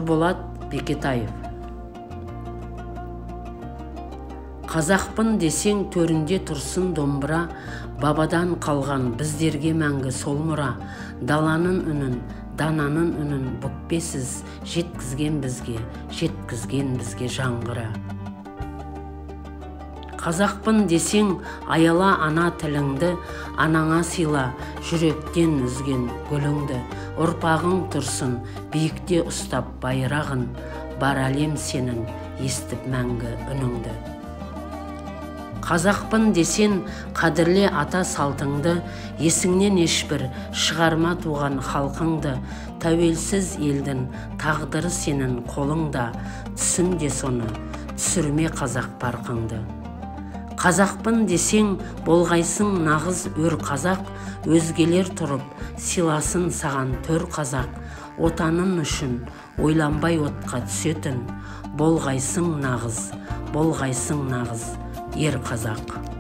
Нұрболат Бекетаев. Қазақпын десең төрінде тұрсын домбыра, бабадан қалған біздерге мәңгі сол мұра. Даланың үнін, дананың үнін бүкпесіз жеткізген бізге жаңғыра. Қазақпын десең аяла ана тіліңді, анаңа сыйла жүректен үзген гүліңді. Ұрпағың тұрсын биікте ұстап байрағын, бар әлем сенің естіп мәңгі үніңді. Қазақпын десен қадірле ата салтыңды, есіңнен ешбір шығарма туған халқыңды. Тәуелсіз елдің тағдыры сенің қолыңда, түсінде соны түсірме қазақ парқыңды. Қазақпын десең болғайсың нағыз өр қазақ, өзгелер тұрып сыйласын саған төр қазақ. Отаның үшін ойланбай отқа түсетін, болғайсың нағыз ер қазақ.